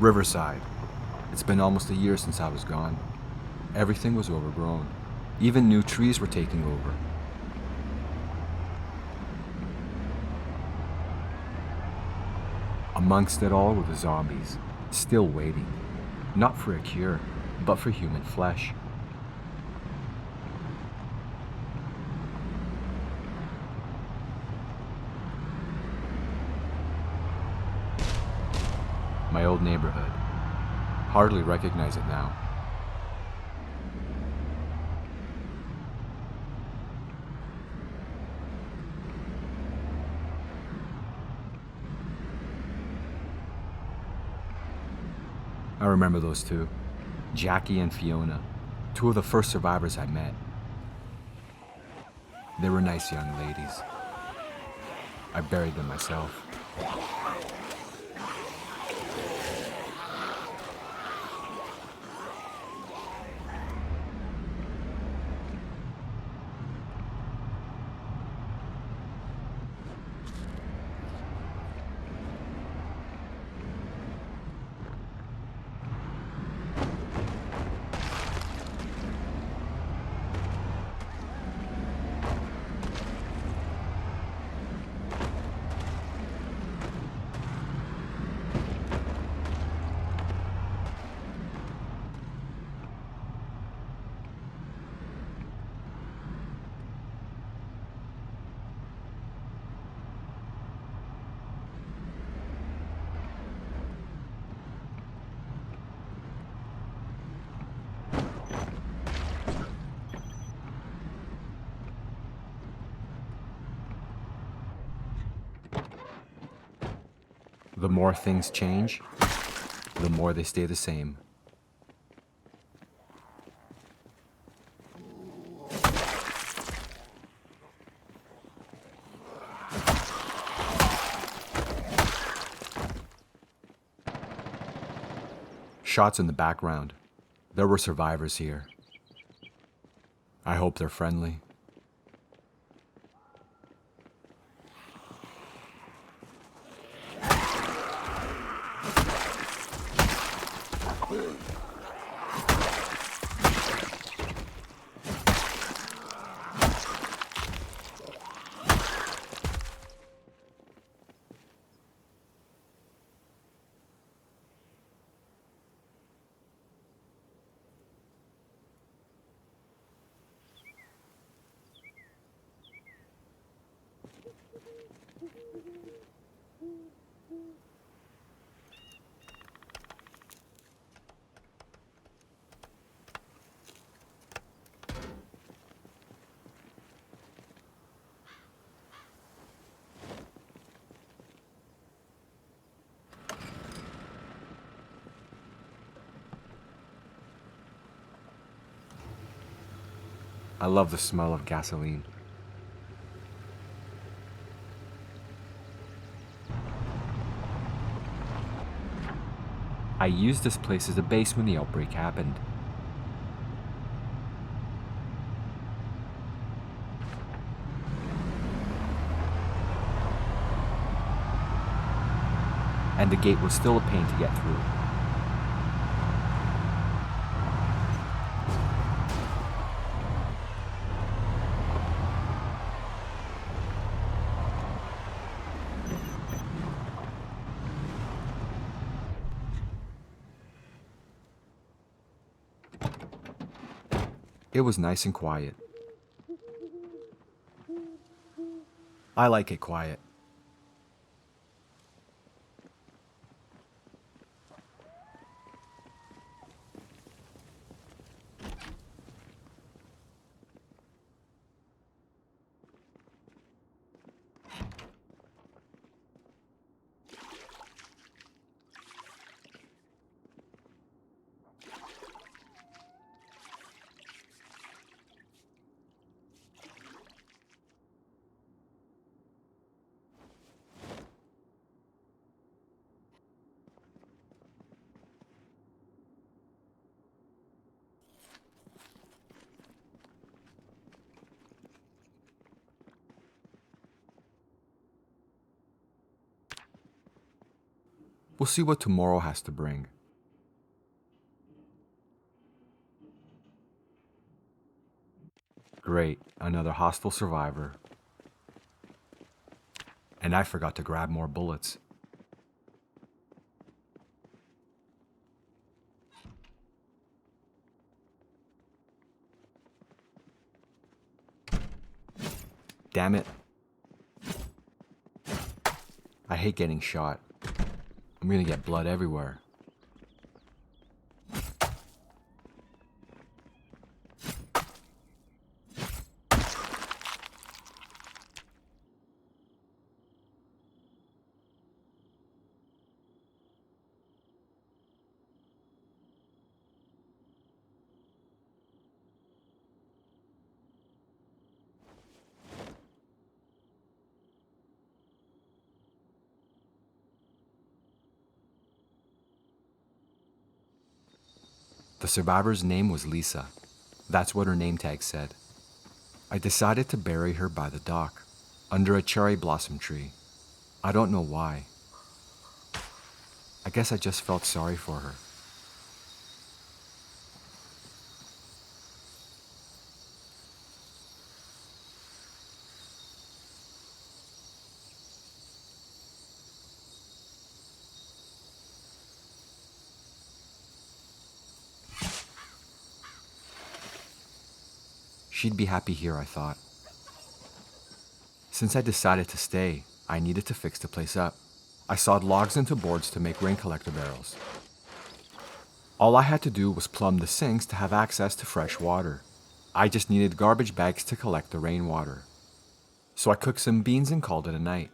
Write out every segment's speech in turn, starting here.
Riverside. It's been almost a year since I was gone. Everything was overgrown. Even new trees were taking over. Amongst it all were the zombies, still waiting. Not for a cure, but for human flesh. My old neighborhood. Hardly recognize it now. I remember those two, Jackie and Fiona, two of the first survivors I met. They were nice young ladies. I buried them myself. The more things change, the more they stay the same. Shots in the background. There were survivors here. I hope they're friendly. I love the smell of gasoline. I used this place as a base when the outbreak happened. And the gate was still a pain to get through. It was nice and quiet. I like it quiet. We'll see what tomorrow has to bring. Great, another hostile survivor. And I forgot to grab more bullets. Damn it. I hate getting shot. I'm gonna get blood everywhere. The survivor's name was Lisa. That's what her name tag said. I decided to bury her by the dock, under a cherry blossom tree. I don't know why. I guess I just felt sorry for her. She'd be happy here, I thought. Since I decided to stay, I needed to fix the place up. I sawed logs into boards to make rain collector barrels. All I had to do was plumb the sinks to have access to fresh water. I just needed garbage bags to collect the rainwater. So I cooked some beans and called it a night.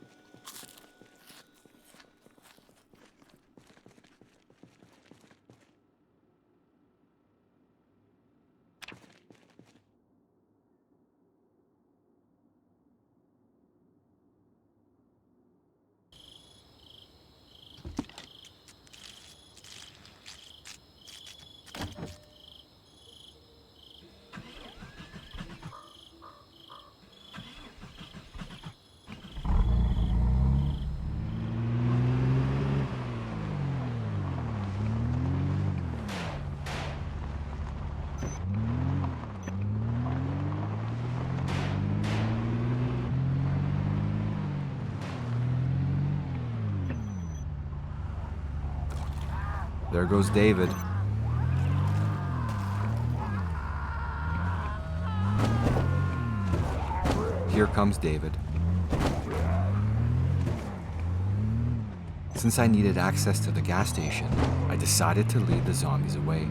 There goes David. Here comes David. Since I needed access to the gas station, I decided to lead the zombies away.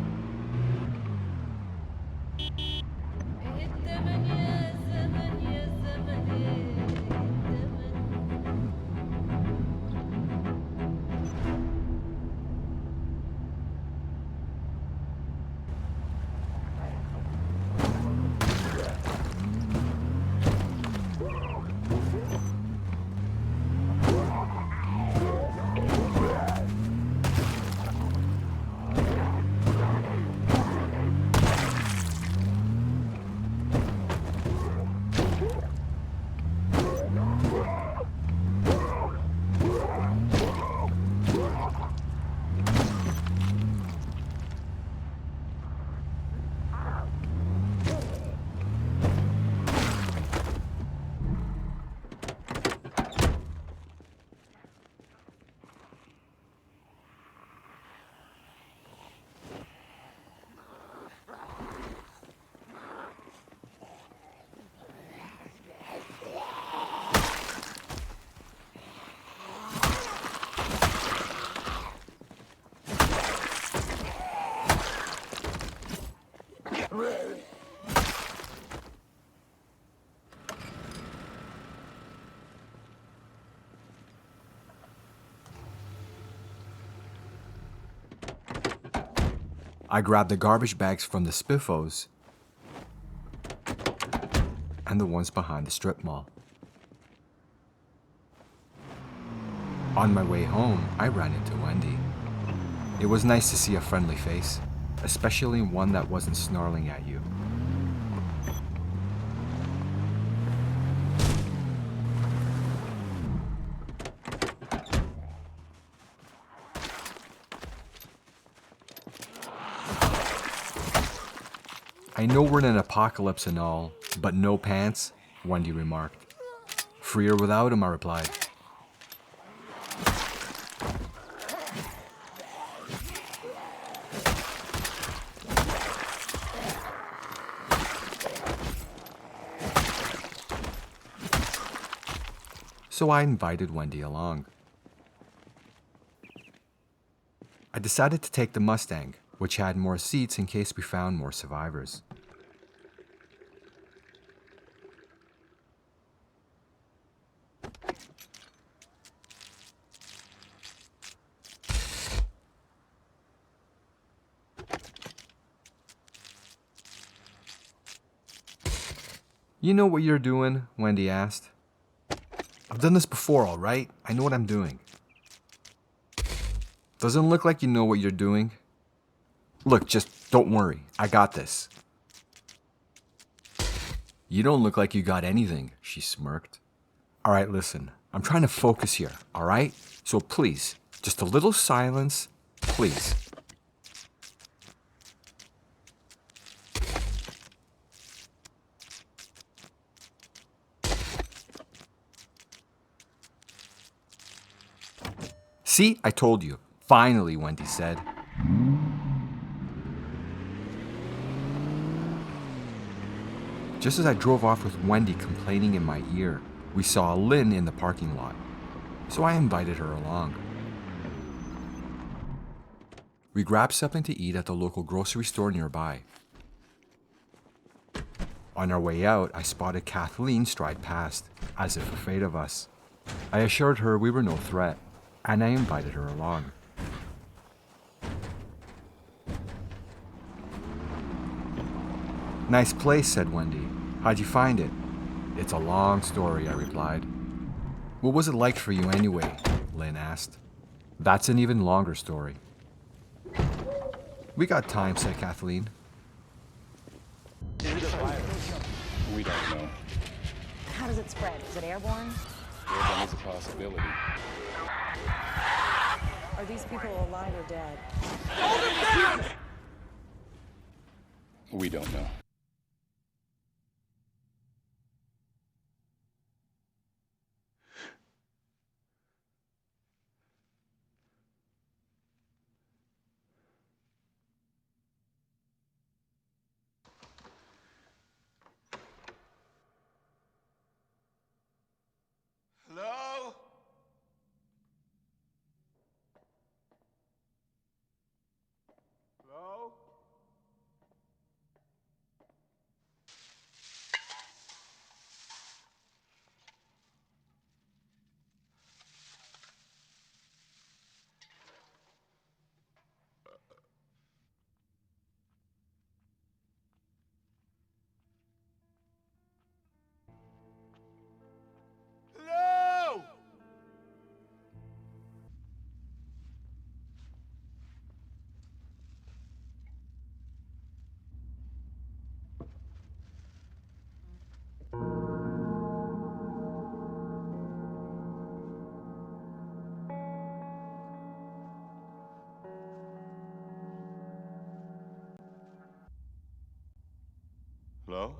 I grabbed the garbage bags from the spiffos and the ones behind the strip mall. On my way home, I ran into Wendy. It was nice to see a friendly face, especially one that wasn't snarling at you. I know we're in an apocalypse and all, but no pants, Wendy remarked. Freer without him, I replied. So I invited Wendy along. I decided to take the Mustang, which had more seats in case we found more survivors. You know what you're doing? Wendy asked. I've done this before, all right? I know what I'm doing. Doesn't look like you know what you're doing. Look, just don't worry. I got this. You don't look like you got anything, she smirked. All right, listen. I'm trying to focus here, all right? So please, just a little silence, please. See, I told you. Finally, Wendy said. Just as I drove off with Wendy complaining in my ear, we saw Lynn in the parking lot. So I invited her along. We grabbed something to eat at the local grocery store nearby. On our way out, I spotted Kathleen stride past, as if afraid of us. I assured her we were no threat, and I invited her along. Nice place, said Wendy. How'd you find it? It's a long story, I replied. What was it like for you anyway? Lynn asked. That's an even longer story. We got time, said Kathleen. Is it a virus? We don't know. How does it spread? Is it airborne? Airborne is a possibility. Are these people alive or dead? We don't know. Hello? Hello? Hello? Hello?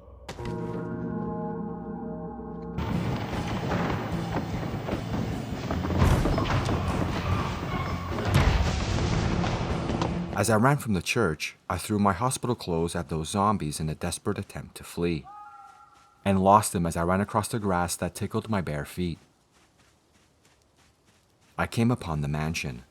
As I ran from the church, I threw my hospital clothes at those zombies in a desperate attempt to flee, and lost them as I ran across the grass that tickled my bare feet. I came upon the mansion.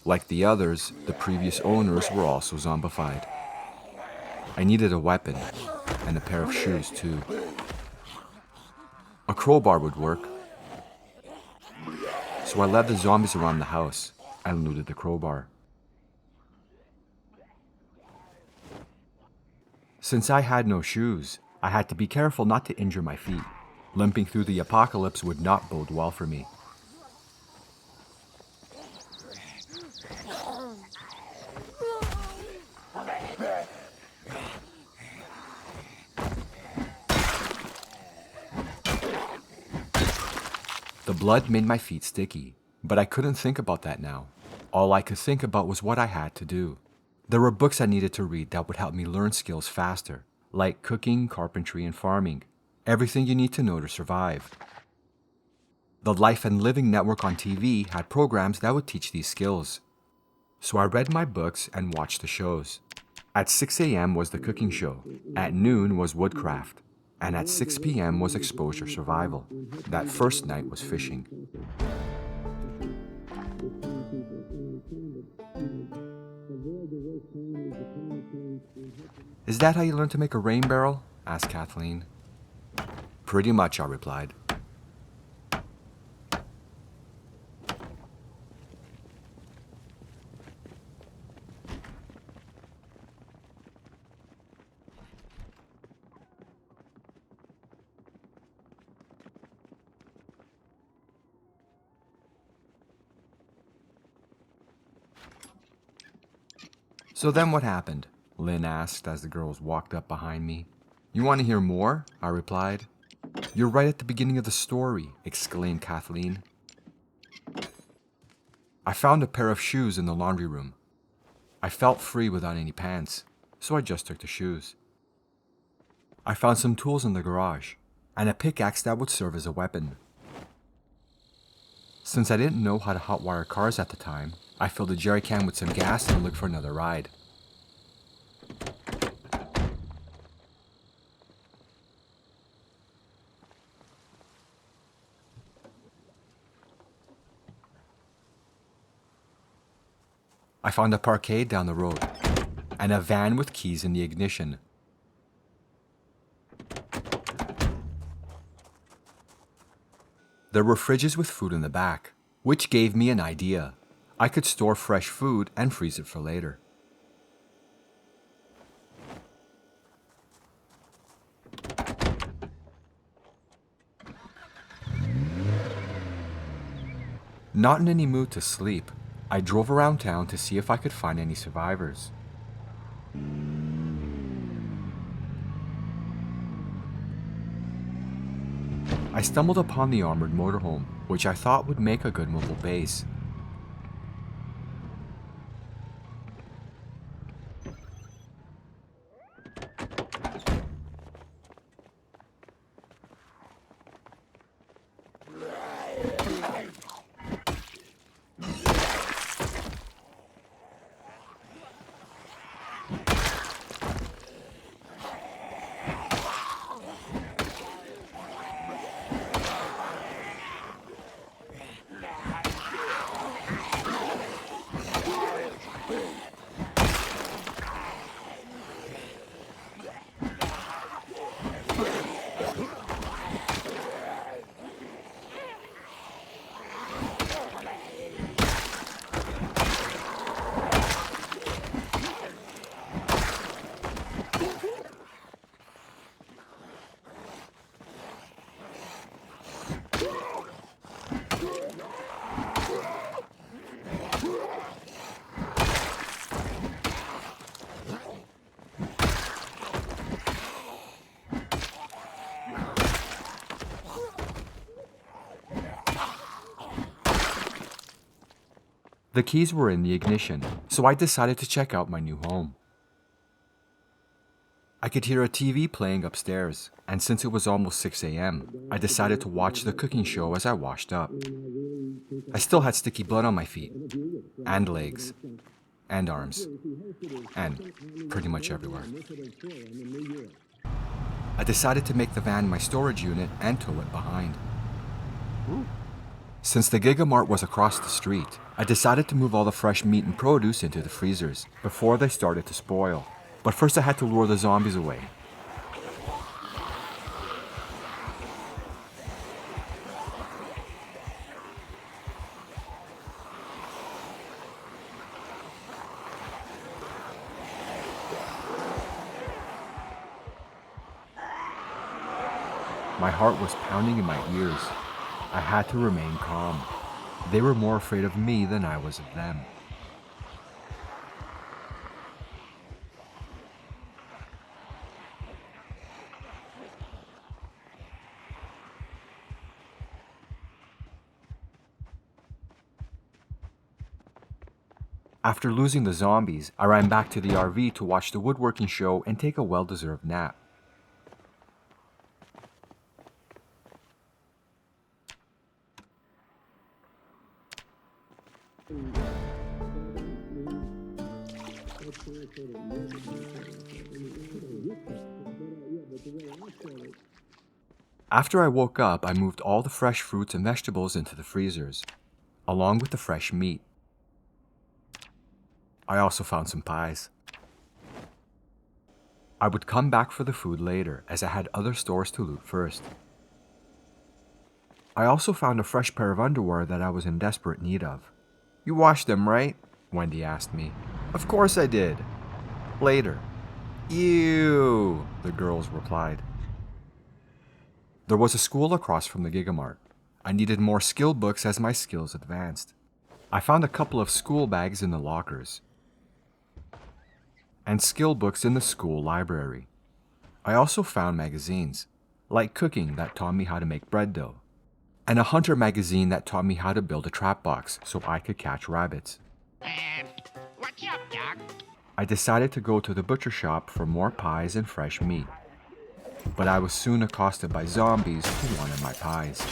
Like the others, the previous owners were also zombified. I needed a weapon, and a pair of shoes too. A crowbar would work. So I led the zombies around the house and looted the crowbar. Since I had no shoes, I had to be careful not to injure my feet. Limping through the apocalypse would not bode well for me. blood made my feet sticky, but I couldn't think about that now. All I could think about was what I had to do. There were books I needed to read that would help me learn skills faster, like cooking, carpentry, and farming. Everything you need to know to survive. The Life and Living Network on TV had programs that would teach these skills. So I read my books and watched the shows. At 6 a.m. was the cooking show, at noon was woodcraft, and at 6 p.m. was exposure survival. That first night was fishing. Is that how you learned to make a rain barrel? Asked Kathleen. Pretty much, I replied. So then what happened? Lynn asked as the girls walked up behind me. You want to hear more? I replied. You're right at the beginning of the story, exclaimed Kathleen. I found a pair of shoes in the laundry room. I felt free without any pants, so I just took the shoes. I found some tools in the garage, and a pickaxe that would serve as a weapon. Since I didn't know how to hotwire cars at the time, I filled a jerry can with some gas and looked for another ride. I found a parkade down the road, and a van with keys in the ignition. There were fridges with food in the back, which gave me an idea. I could store fresh food and freeze it for later. Not in any mood to sleep, I drove around town to see if I could find any survivors. I stumbled upon the armored motorhome, which I thought would make a good mobile base. The keys were in the ignition, so I decided to check out my new home. I could hear a TV playing upstairs, and since it was almost 6 a.m., I decided to watch the cooking show as I washed up. I still had sticky blood on my feet, and legs, and arms, and pretty much everywhere. I decided to make the van my storage unit and tow it behind. Since the Gigamart was across the street, I decided to move all the fresh meat and produce into the freezers before they started to spoil. But first I had to lure the zombies away. My heart was pounding in my ears. I had to remain calm. They were more afraid of me than I was of them. After losing the zombies, I ran back to the RV to watch the woodworking show and take a well-deserved nap. After I woke up, I moved all the fresh fruits and vegetables into the freezers, along with the fresh meat. I also found some pies. I would come back for the food later, as I had other stores to loot first. I also found a fresh pair of underwear that I was in desperate need of. "You washed them, right?" Wendy asked me. "Of course I did." Later. "Ew," the girls replied. There was a school across from the Gigamart. I needed more skill books as my skills advanced. I found a couple of school bags in the lockers, and skill books in the school library. I also found magazines, like cooking that taught me how to make bread dough, and a hunter magazine that taught me how to build a trap box so I could catch rabbits. What's up, Doc? I decided to go to the butcher shop for more pies and fresh meat, but I was soon accosted by zombies who wanted my pies.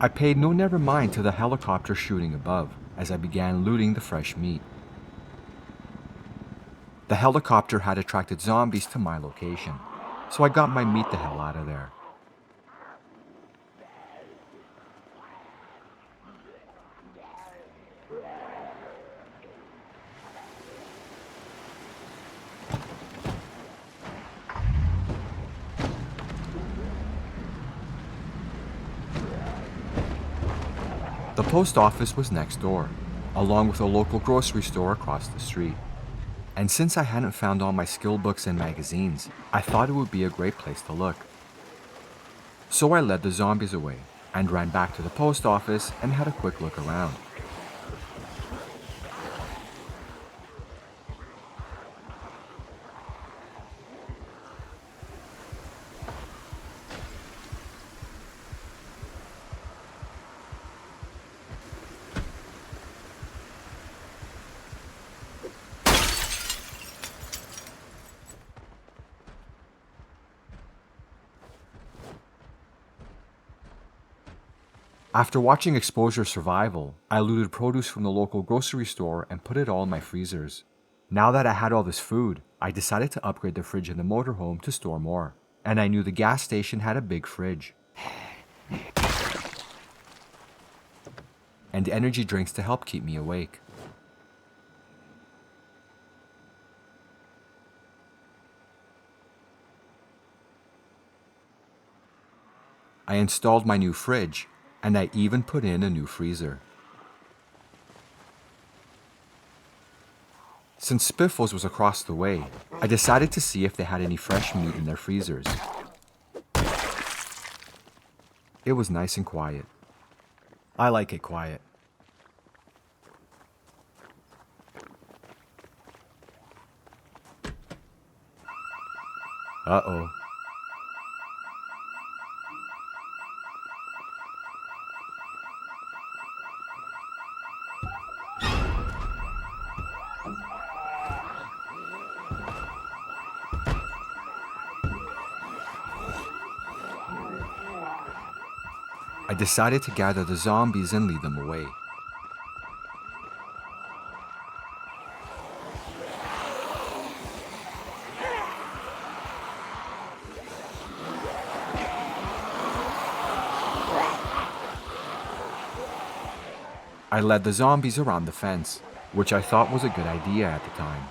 I paid no never mind to the helicopter shooting above as I began looting the fresh meat. The helicopter had attracted zombies to my location, so I got my meat the hell out of there. The post office was next door, along with a local grocery store across the street. And since I hadn't found all my skill books and magazines, I thought it would be a great place to look. So I led the zombies away and ran back to the post office and had a quick look around. After watching Exposure Survival, I looted produce from the local grocery store and put it all in my freezers. Now that I had all this food, I decided to upgrade the fridge in the motorhome to store more, and I knew the gas station had a big fridge. And energy drinks to help keep me awake. I installed my new fridge, and I even put in a new freezer. Since Spiffles was across the way, I decided to see if they had any fresh meat in their freezers. It was nice and quiet. I like it quiet. Uh-oh. I decided to gather the zombies and lead them away. I led the zombies around the fence, which I thought was a good idea at the time.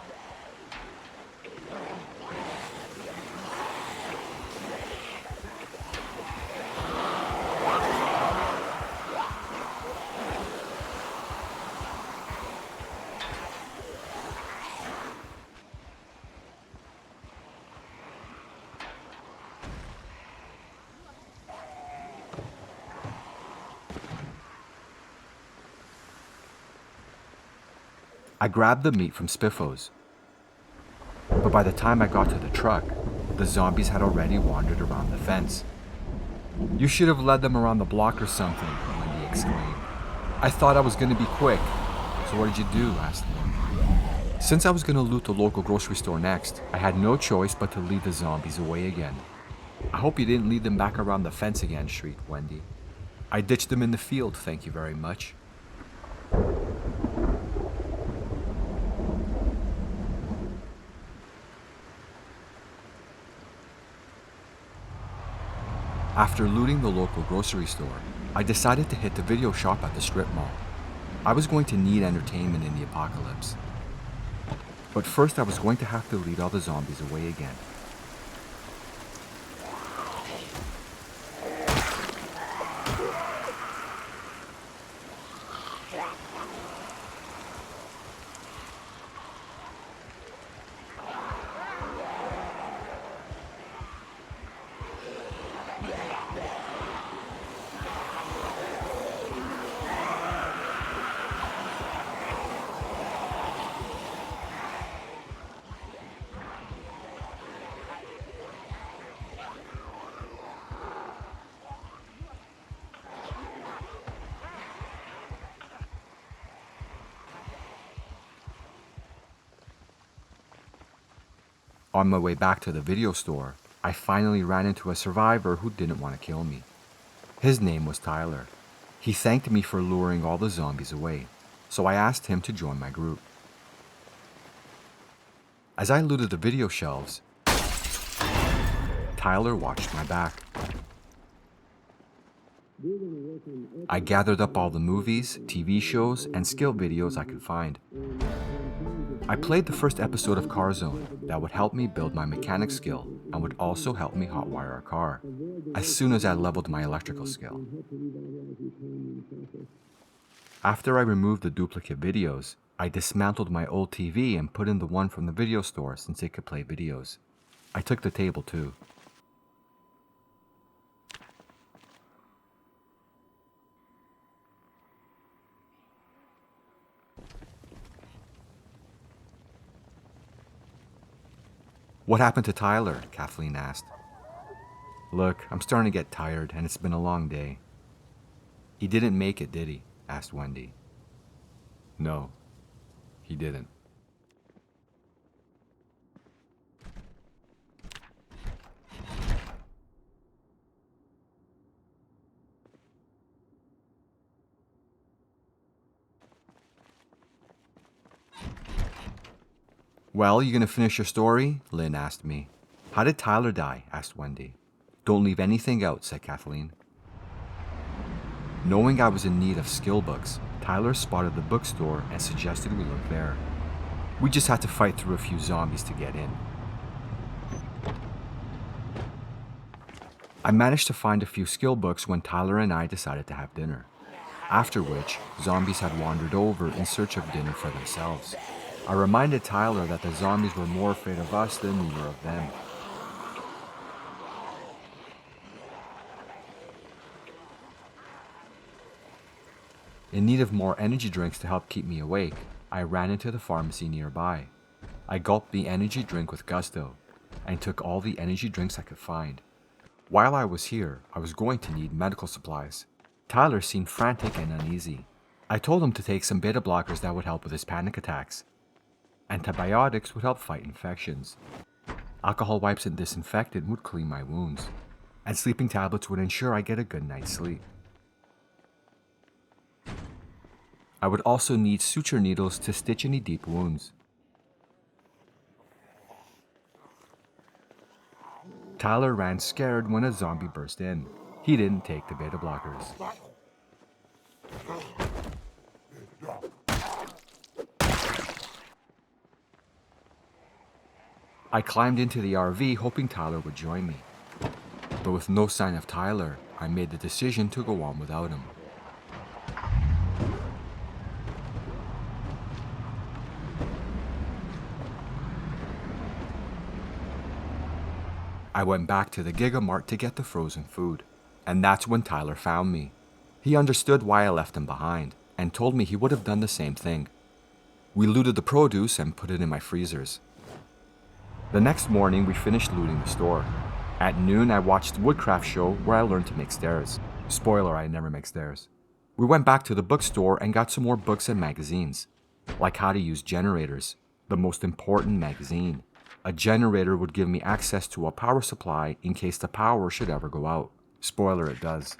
I grabbed the meat from Spiffos, but by the time I got to the truck, the zombies had already wandered around the fence. "You should have led them around the block or something," Wendy exclaimed. "I thought I was going to be quick." "So what did you do?" asked Lynn. Since I was going to loot the local grocery store next, I had no choice but to lead the zombies away again. "I hope you didn't lead them back around the fence again," shrieked Wendy. "I ditched them in the field, thank you very much." After looting the local grocery store, I decided to hit the video shop at the strip mall. I was going to need entertainment in the apocalypse. But first I was going to have to lead all the zombies away again. On my way back to the video store, I finally ran into a survivor who didn't want to kill me. His name was Tyler. He thanked me for luring all the zombies away, so I asked him to join my group. As I looted the video shelves, Tyler watched my back. I gathered up all the movies, TV shows, and skill videos I could find. I played the first episode of Car Zone that would help me build my mechanic skill and would also help me hotwire a car, as soon as I leveled my electrical skill. After I removed the duplicate videos, I dismantled my old TV and put in the one from the video store since it could play videos. I took the table too. "What happened to Tyler?" Kathleen asked. "Look, I'm starting to get tired and it's been a long day." "He didn't make it, did he?" asked Wendy. "No, he didn't." "Well, you gonna finish your story?" Lynn asked me. "How did Tyler die?" asked Wendy. "Don't leave anything out," said Kathleen. Knowing I was in need of skill books, Tyler spotted the bookstore and suggested we look there. We just had to fight through a few zombies to get in. I managed to find a few skill books when Tyler and I decided to have dinner, after which zombies had wandered over in search of dinner for themselves. I reminded Tyler that the zombies were more afraid of us than we were of them. In need of more energy drinks to help keep me awake, I ran into the pharmacy nearby. I gulped the energy drink with gusto. and took all the energy drinks I could find. While I was here, I was going to need medical supplies. Tyler seemed frantic and uneasy. I told him to take some beta blockers that would help with his panic attacks. Antibiotics would help fight infections. Alcohol wipes and disinfectant would clean my wounds. And sleeping tablets would ensure I get a good night's sleep. I would also need suture needles to stitch any deep wounds. Tyler ran scared when a zombie burst in. He didn't take the beta blockers. I climbed into the RV hoping Tyler would join me. But with no sign of Tyler, I made the decision to go on without him. I went back to the Giga Mart to get the frozen food, and that's when Tyler found me. He understood why I left him behind, and told me he would have done the same thing. We looted the produce and put it in my freezers. The next morning, we finished looting the store. At noon, I watched the Woodcraft show where I learned to make stairs. Spoiler, I never make stairs. We went back to the bookstore and got some more books and magazines, like how to use generators, the most important magazine. A generator would give me access to a power supply in case the power should ever go out. Spoiler, it does.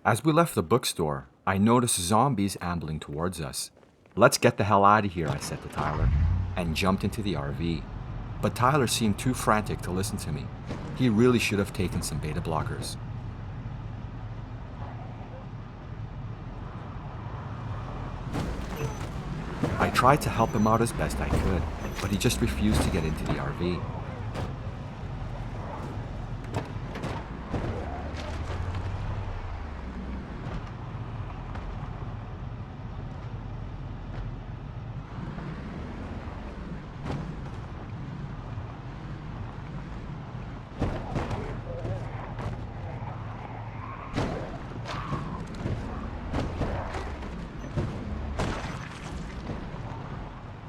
As we left the bookstore, I noticed zombies ambling towards us. "Let's get the hell out of here," I said to Tyler, and jumped into the RV. But Tyler seemed too frantic to listen to me. He really should have taken some beta blockers. I tried to help him out as best I could, but he just refused to get into the RV.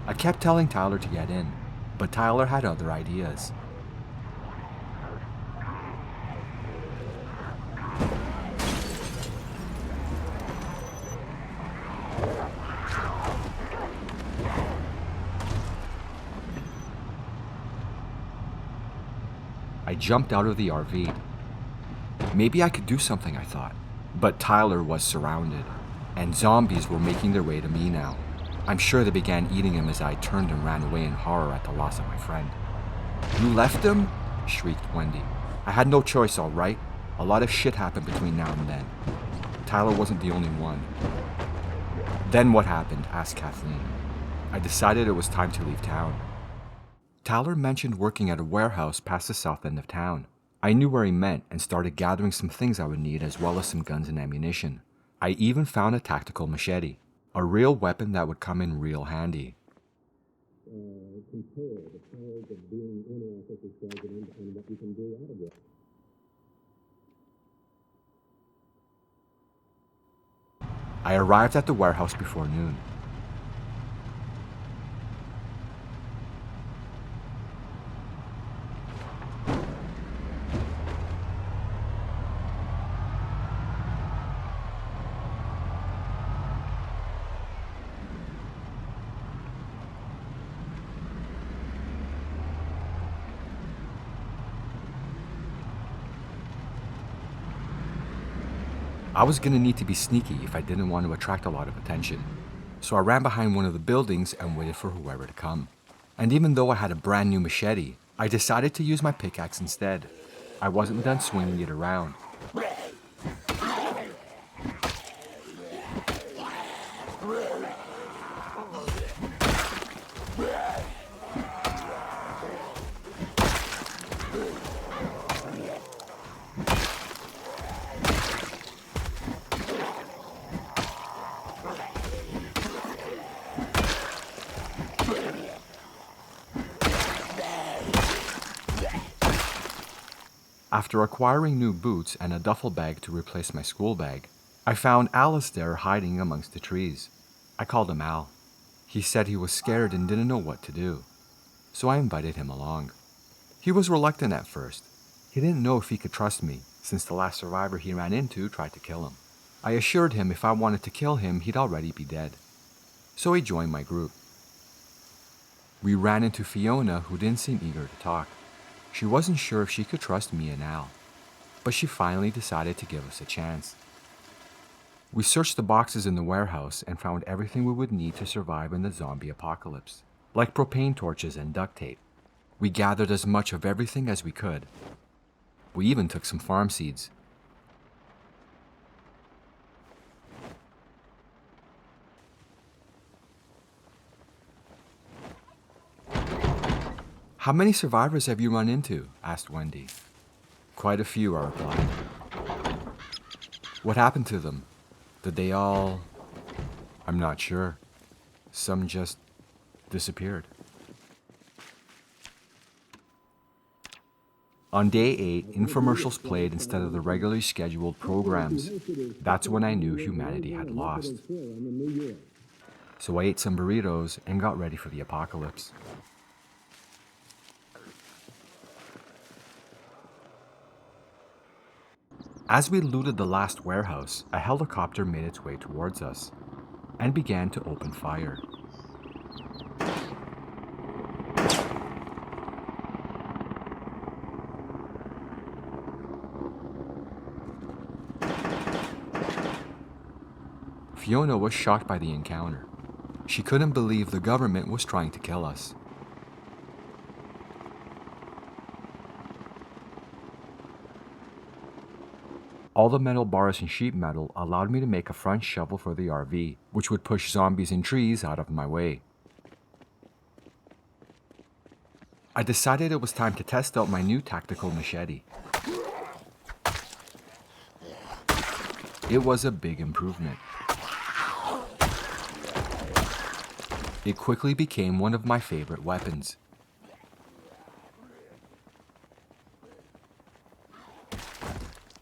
I kept telling Tyler to get in, but Tyler had other ideas. I jumped out of the RV. Maybe I could do something, I thought. But Tyler was surrounded, and zombies were making their way to me now. I'm sure they began eating him as I turned and ran away in horror at the loss of my friend. "You left him?" shrieked Wendy. I had no choice, all right. A lot of shit happened between now and then. Tyler wasn't the only one. "Then what happened?" asked Kathleen. I decided it was time to leave town. Tyler mentioned working at a warehouse past the south end of town. I knew where he meant and started gathering some things I would need as well as some guns and ammunition. I even found a tactical machete, a real weapon that would come in real handy. I arrived at the warehouse before noon. I was gonna need to be sneaky if I didn't want to attract a lot of attention. So I ran behind one of the buildings and waited for whoever to come. And even though I had a brand new machete, I decided to use my pickaxe instead. I wasn't done swinging it around. After acquiring new boots and a duffel bag to replace my school bag, I found Alistair hiding amongst the trees. I called him Al. He said he was scared and didn't know what to do. so I invited him along. He was reluctant at first. He didn't know if he could trust me, since the last survivor he ran into tried to kill him. I assured him if I wanted to kill him, he'd already be dead. So he joined my group. We ran into Fiona, who didn't seem eager to talk. She wasn't sure if she could trust me and Al, but she finally decided to give us a chance. We searched the boxes in the warehouse and found everything we would need to survive in the zombie apocalypse, like propane torches and duct tape. We gathered as much of everything as we could. We even took some farm seeds. "How many survivors have you run into?" asked Wendy. "Quite a few," I replied. "What happened to them? Did they all..." "I'm not sure. Some just disappeared." On day 8, infomercials played instead of the regularly scheduled programs. That's when I knew humanity had lost. So I ate some burritos and got ready for the apocalypse. As we looted the last warehouse, a helicopter made its way towards us and began to open fire. Fiona was shocked by the encounter. She couldn't believe the government was trying to kill us. All the metal bars and sheet metal allowed me to make a front shovel for the RV, which would push zombies and trees out of my way. I decided it was time to test out my new tactical machete. It was a big improvement. It quickly became one of my favorite weapons.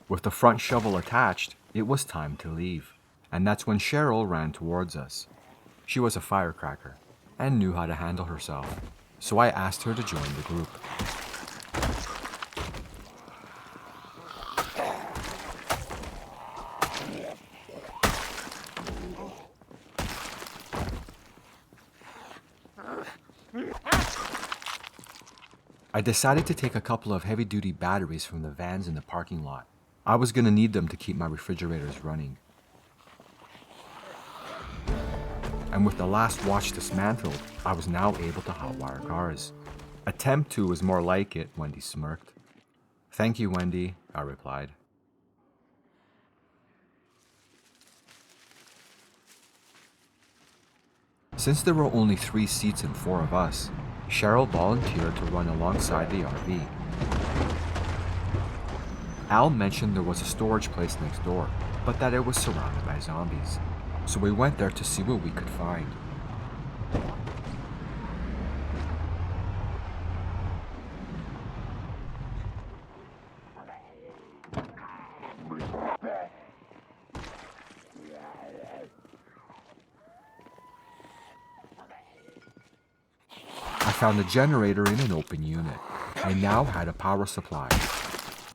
With the front shovel attached, it was time to leave, and that's when Cheryl ran towards us. She was a firecracker and knew how to handle herself, so I asked her to join the group. I decided to take a couple of heavy-duty batteries from the vans in the parking lot. I was going to need them to keep my refrigerators running. And with the last watch dismantled, I was now able to hotwire cars. "Attempt to is more like it," Wendy smirked. "Thank you, Wendy," I replied. Since there were only 3 seats and 4 of us, Cheryl volunteered to run alongside the RV. Al mentioned there was a storage place next door, but that it was surrounded by zombies, so we went there to see what we could find. I found a generator in an open unit. I now had a power supply.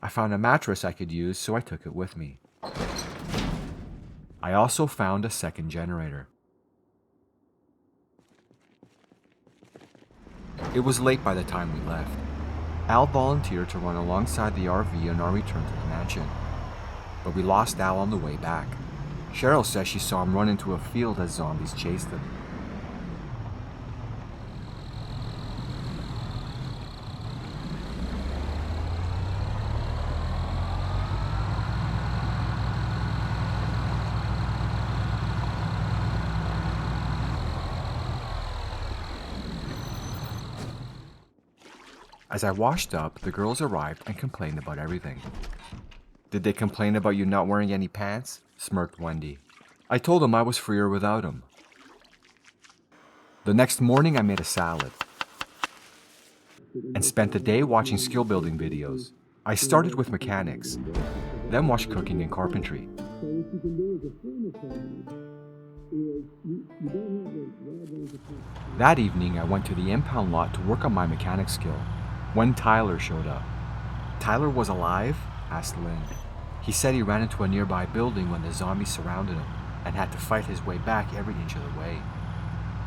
I found a mattress I could use, so I took it with me. I also found a second generator. It was late by the time we left. Al volunteered to run alongside the RV on our return to the mansion, but we lost Al on the way back. Cheryl says she saw him run into a field as zombies chased him. As I washed up, the girls arrived and complained about everything. "Did they complain about you not wearing any pants?" smirked Wendy. I told them I was freer without them. The next morning I made a salad and spent the day watching skill building videos. I started with mechanics, then watched cooking and carpentry. That evening, I went to the impound lot to work on my mechanic skill, when Tyler showed up. "Tyler was alive?" asked Lynn. "He said he ran into a nearby building when the zombies surrounded him and had to fight his way back every inch of the way.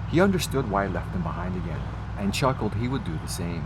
He understood why I left him behind again and chuckled he would do the same."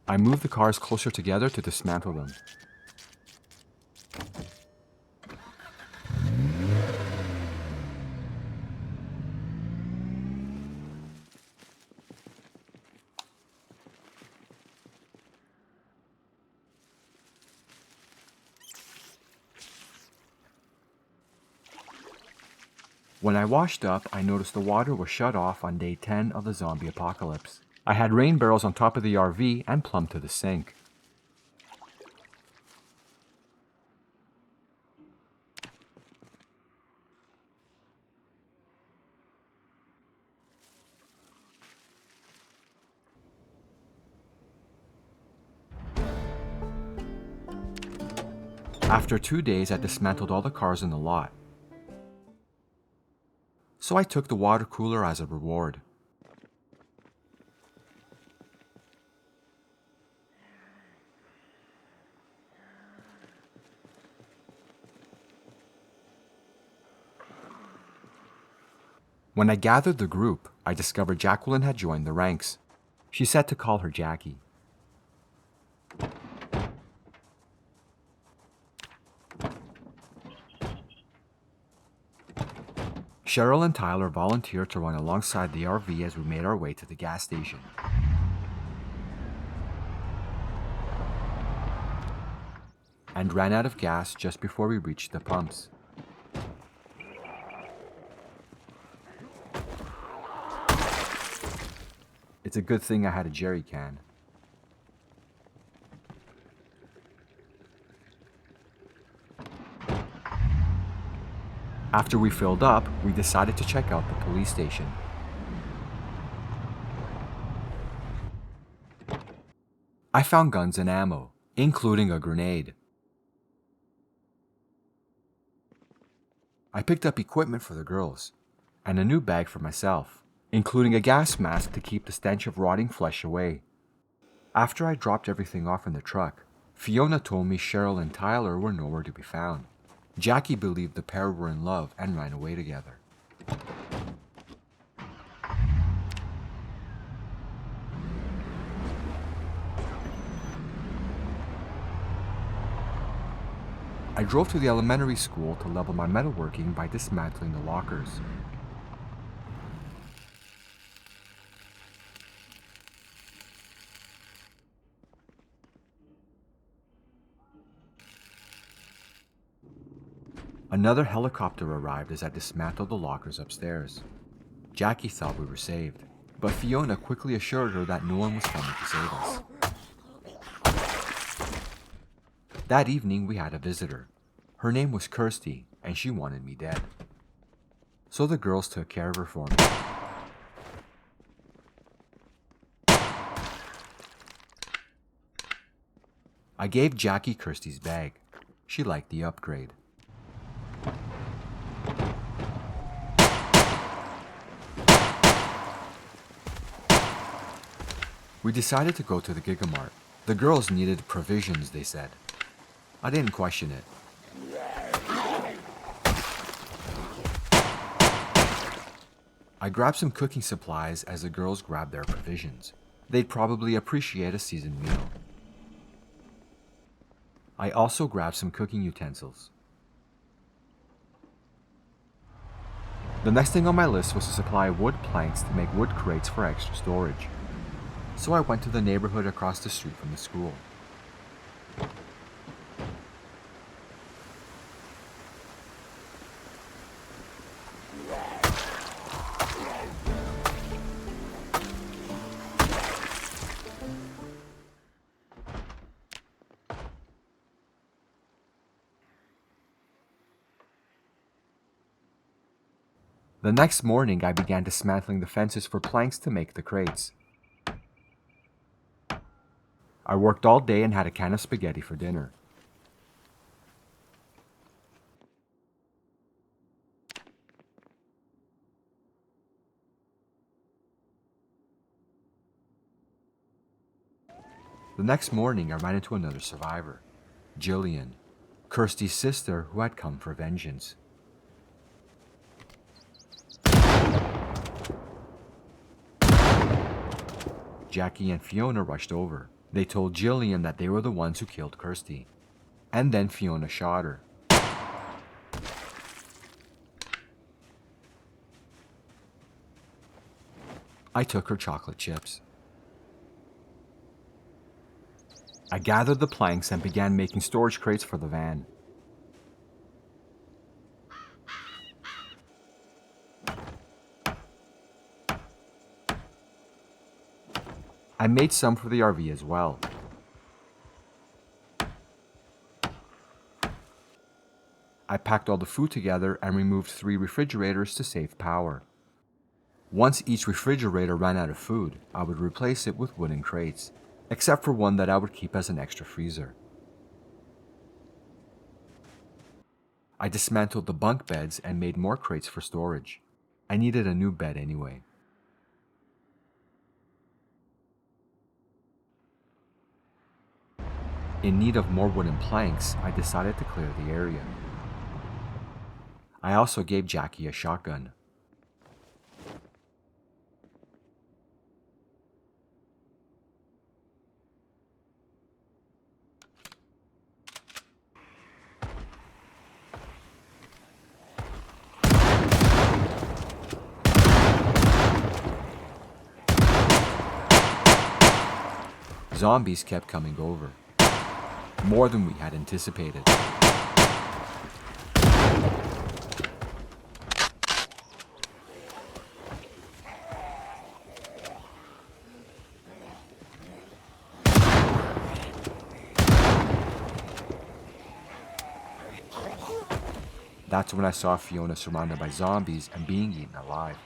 I moved the cars closer together to dismantle them. When I washed up, I noticed the water was shut off on day 10 of the zombie apocalypse. I had rain barrels on top of the RV and plumbed to the sink. After 2 days, I dismantled all the cars in the lot. So I took the water cooler as a reward. When I gathered the group, I discovered Jacqueline had joined the ranks. She said to call her Jackie. Cheryl and Tyler volunteered to run alongside the RV as we made our way to the gas station. And ran out of gas just before we reached the pumps. It's a good thing I had a jerry can. After we filled up, we decided to check out the police station. I found guns and ammo, including a grenade. I picked up equipment for the girls, and a new bag for myself, including a gas mask to keep the stench of rotting flesh away. After I dropped everything off in the truck, Fiona told me Cheryl and Tyler were nowhere to be found. Jackie believed the pair were in love and ran away together. I drove to the elementary school to level my metalworking by dismantling the lockers. Another helicopter arrived as I dismantled the lockers upstairs. Jackie thought we were saved, but Fiona quickly assured her that no one was coming to save us. That evening we had a visitor. Her name was Kirsty, and she wanted me dead. So the girls took care of her for me. I gave Jackie Kirsty's bag. She liked the upgrade. We decided to go to the Gigamart. The girls needed provisions, they said. I didn't question it. I grabbed some cooking supplies as the girls grabbed their provisions. They'd probably appreciate a seasoned meal. I also grabbed some cooking utensils. The next thing on my list was to supply wood planks to make wood crates for extra storage. So I went to the neighborhood across the street from the school. The next morning, I began dismantling the fences for planks to make the crates. I worked all day and had a can of spaghetti for dinner. The next morning, I ran into another survivor, Jillian, Kirsty's sister who had come for vengeance. Jackie and Fiona rushed over. They told Jillian that they were the ones who killed Kirsty. And then Fiona shot her. I took her chocolate chips. I gathered the planks and began making storage crates for the van. I made some for the RV as well. I packed all the food together and removed 3 refrigerators to save power. Once each refrigerator ran out of food, I would replace it with wooden crates, except for one that I would keep as an extra freezer. I dismantled the bunk beds and made more crates for storage. I needed a new bed anyway. In need of more wooden planks, I decided to clear the area. I also gave Jackie a shotgun. Zombies kept coming over. More than we had anticipated. That's when I saw Fiona surrounded by zombies and being eaten alive.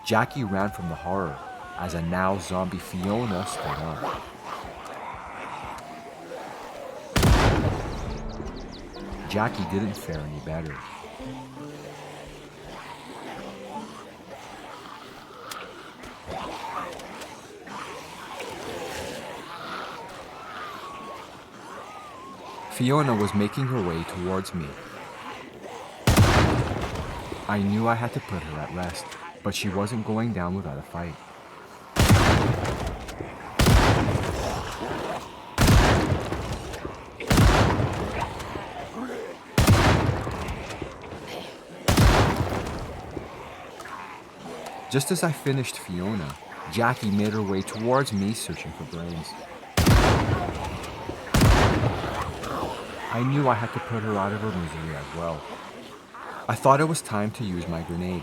Jackie ran from the horror as a now zombie Fiona stood up. Jackie didn't fare any better. Fiona was making her way towards me. I knew I had to put her at rest, but she wasn't going down without a fight. Just as I finished Fiona, Jackie made her way towards me searching for brains. I knew I had to put her out of her misery as well. I thought it was time to use my grenade.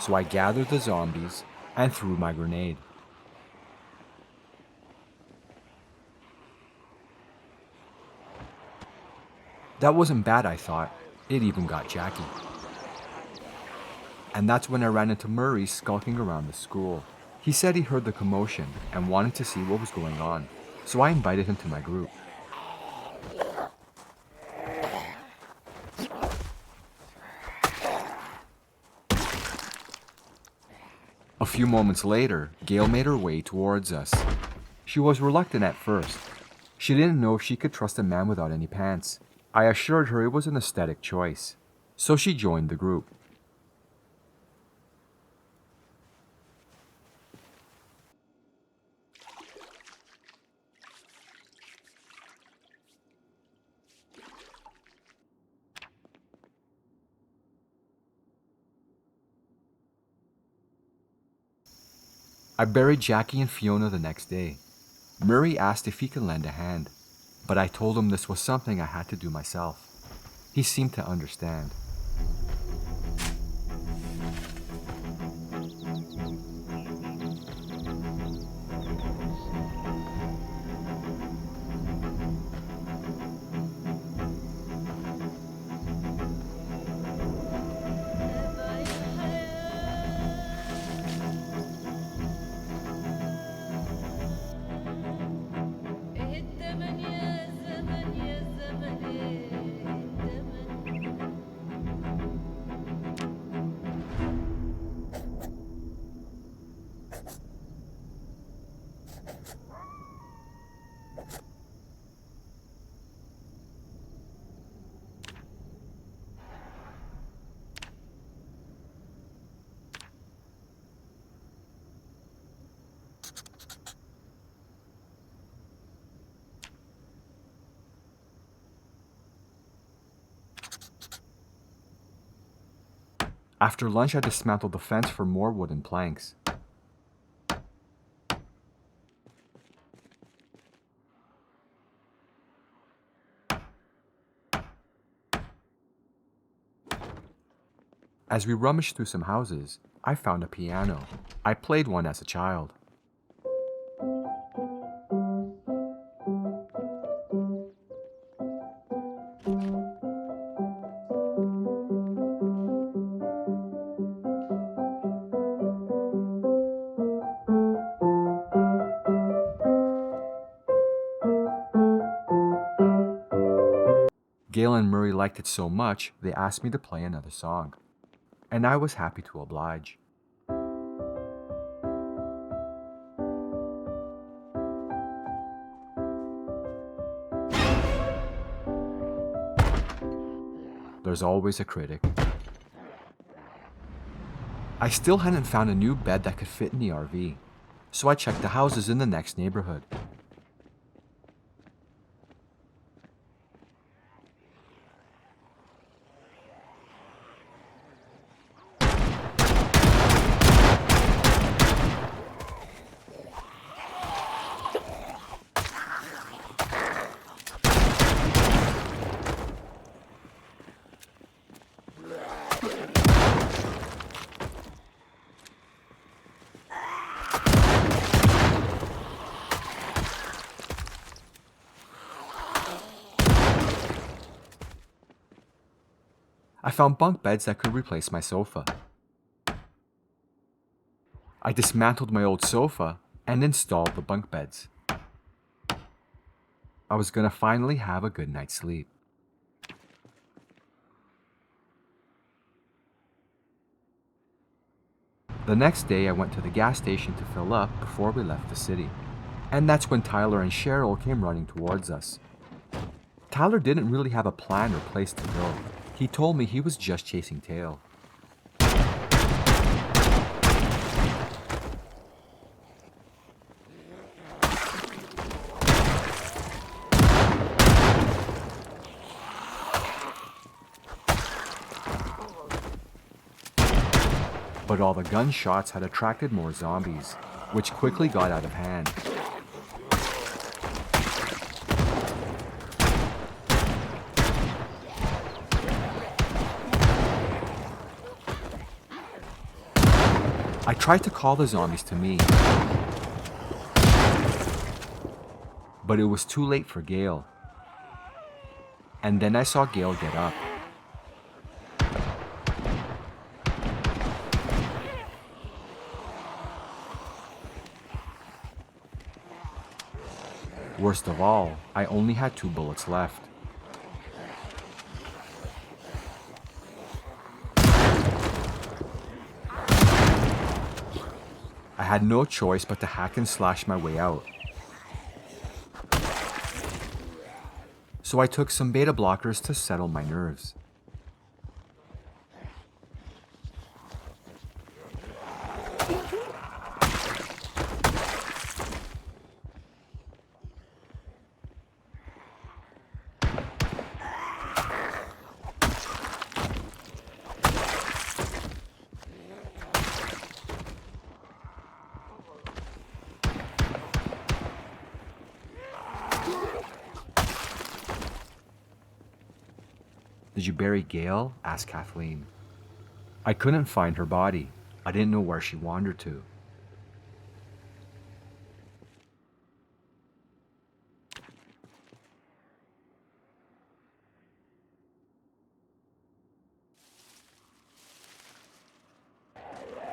So I gathered the zombies and threw my grenade. That wasn't bad, I thought. It even got Jackie. And that's when I ran into Murray skulking around the school. He said he heard the commotion and wanted to see what was going on, so I invited him to my group. A few moments later, Gail made her way towards us. She was reluctant at first. She didn't know if she could trust a man without any pants. I assured her it was an aesthetic choice, so she joined the group. I buried Jackie and Fiona the next day. Murray asked if he could lend a hand, but I told him this was something I had to do myself. He seemed to understand. After lunch, I dismantled the fence for more wooden planks. As we rummaged through some houses, I found a piano. I played one as a child. Gail and Murray liked it so much, they asked me to play another song. And I was happy to oblige. There's always a critic. I still hadn't found a new bed that could fit in the RV, so I checked the houses in the next neighborhood. I found bunk beds that could replace my sofa. I dismantled my old sofa and installed the bunk beds. I was gonna finally have a good night's sleep. The next day, I went to the gas station to fill up before we left the city. And that's when Tyler and Cheryl came running towards us. Tyler didn't really have a plan or place to go. He told me he was just chasing tail. But all the gunshots had attracted more zombies, which quickly got out of hand. I tried to call the zombies to me, but it was too late for Gail. And then I saw Gail get up. Worst of all, I only had 2 bullets left. I had no choice but to hack and slash my way out. So I took some beta blockers to settle my nerves. Did you bury Gail? Asked Kathleen. I couldn't find her body. I didn't know where she wandered to.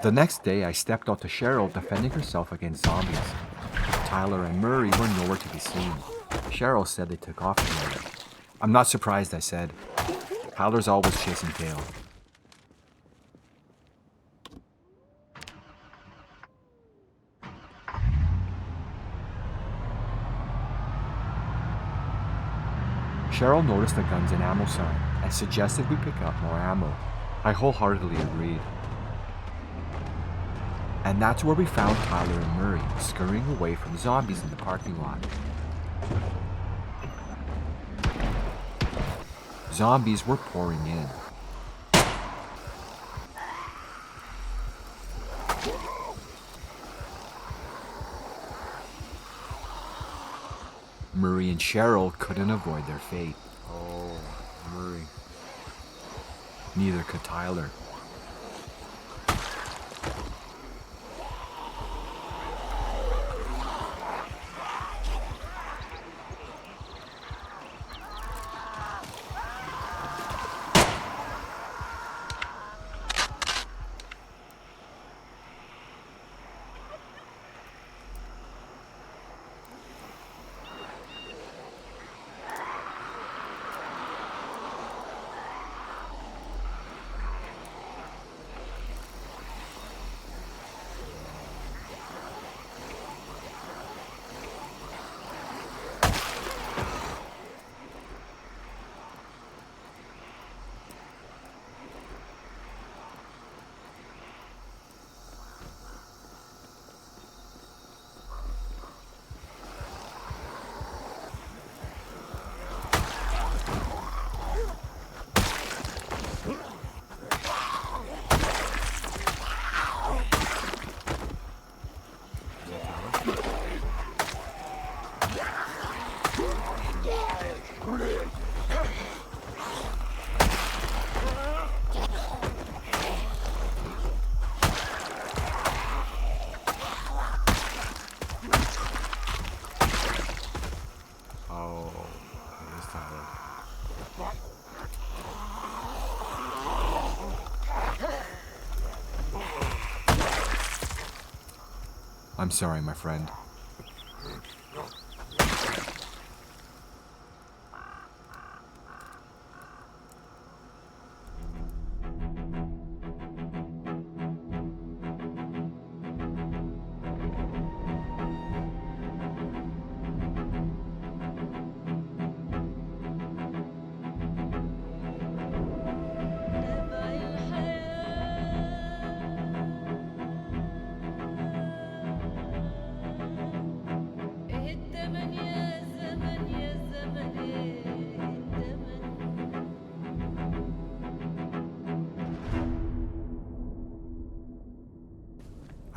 The next day, I stepped out to Cheryl defending herself against zombies. Tyler and Murray were nowhere to be seen. Cheryl said they took off together. I'm not surprised, I said. Tyler's always chasing tail. Cheryl noticed the guns and ammo sign and suggested we pick up more ammo. I wholeheartedly agreed. And that's where we found Tyler and Murray scurrying away from zombies in the parking lot. Zombies were pouring in. Murray and Cheryl couldn't avoid their fate. Oh, Murray. Neither could Tyler. I'm sorry, my friend.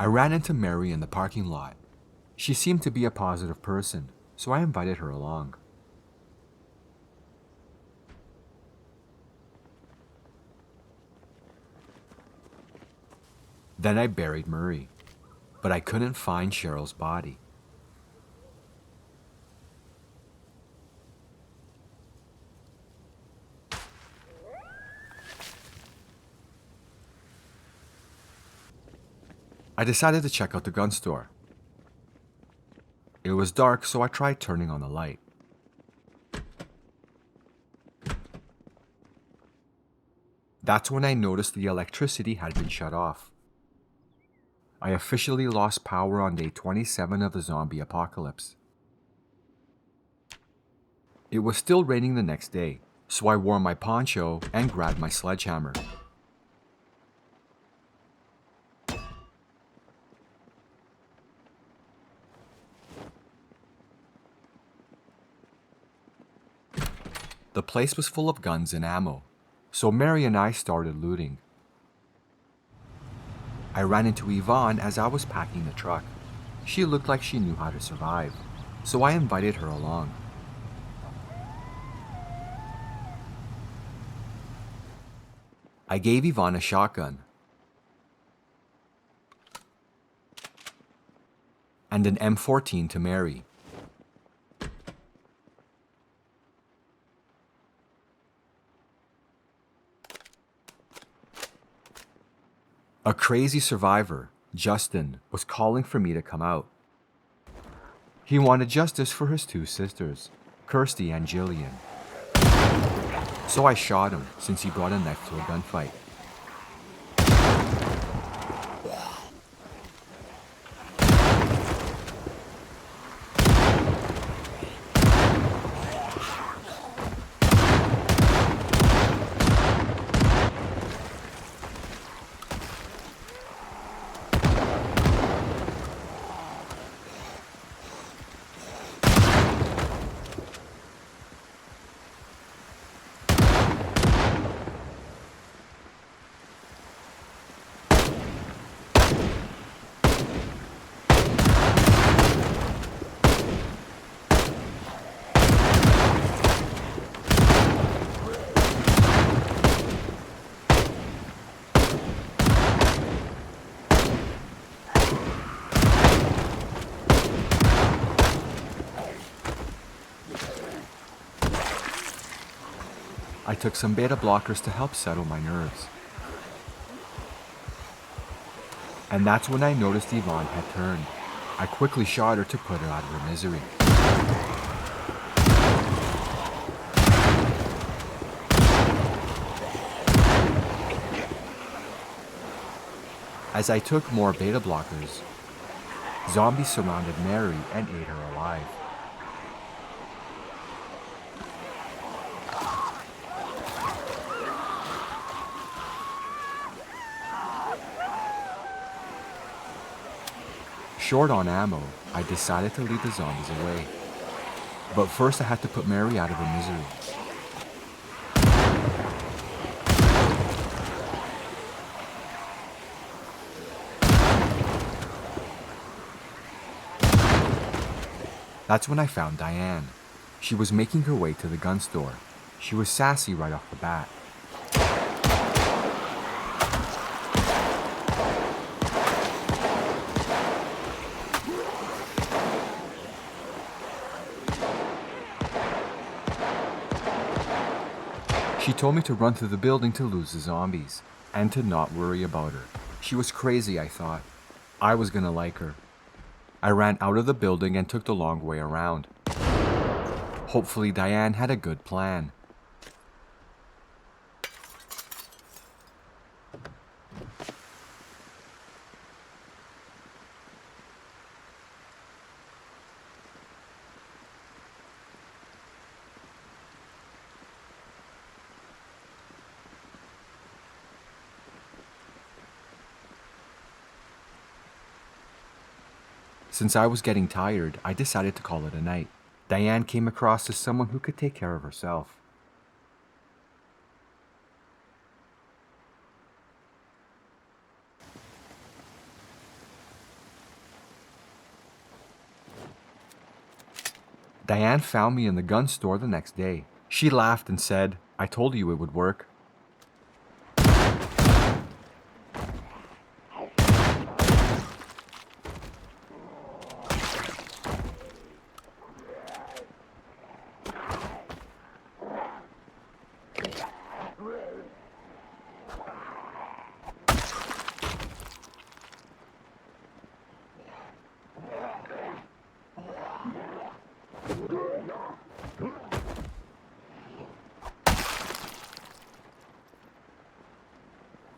I ran into Mary in the parking lot. She seemed to be a positive person, so I invited her along. Then I buried Murray, but I couldn't find Cheryl's body. I decided to check out the gun store. It was dark, so I tried turning on the light. That's when I noticed the electricity had been shut off. I officially lost power on day 27 of the zombie apocalypse. It was still raining the next day, so I wore my poncho and grabbed my sledgehammer. The place was full of guns and ammo, so Mary and I started looting. I ran into Yvonne as I was packing the truck. She looked like she knew how to survive, so I invited her along. I gave Yvonne a shotgun and an M14 to Mary. A crazy survivor, Justin, was calling for me to come out. He wanted justice for his two sisters, Kirsty and Jillian. So I shot him since he brought a knife to a gunfight. I took some beta blockers to help settle my nerves. And that's when I noticed Yvonne had turned. I quickly shot her to put her out of her misery. As I took more beta blockers, zombies surrounded Mary and ate her alive. Short on ammo, I decided to lead the zombies away. But first I had to put Mary out of her misery. That's when I found Diane. She was making her way to the gun store. She was sassy right off the bat. She told me to run through the building to lose the zombies, and to not worry about her. She was crazy, I thought. I was gonna like her. I ran out of the building and took the long way around. Hopefully Diane had a good plan. Since I was getting tired, I decided to call it a night. Diane came across as someone who could take care of herself. Diane found me in the gun store the next day. She laughed and said, "I told you it would work."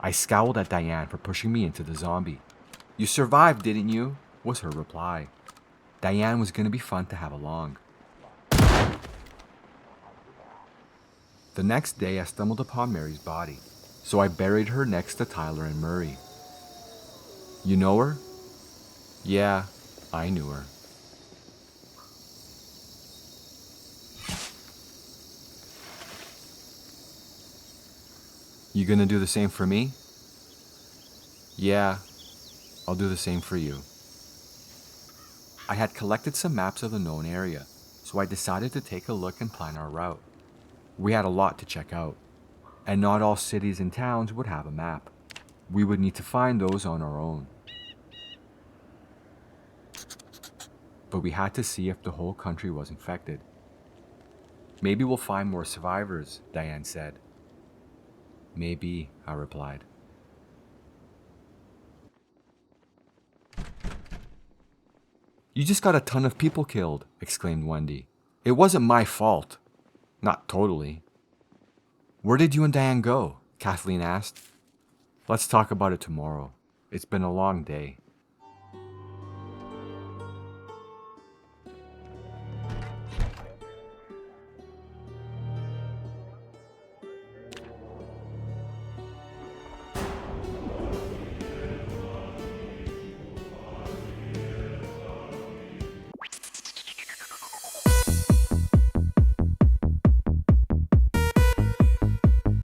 I scowled at Diane for pushing me into the zombie. "You survived, didn't you?" was her reply. Diane was going to be fun to have along. The next day, I stumbled upon Mary's body, so I buried her next to Tyler and Murray. "You know her?" Yeah, I knew her. "You gonna do the same for me?" "Yeah, I'll do the same for you." I had collected some maps of the known area, so I decided to take a look and plan our route. We had a lot to check out. and not all cities and towns would have a map. We would need to find those on our own. But we had to see if the whole country was infected. Maybe we'll find more survivors, Diane said. Maybe, I replied. You just got a ton of people killed, exclaimed Wendy. It wasn't my fault. Not totally. Where did you and Diane go? Kathleen asked. Let's talk about it tomorrow. It's been a long day.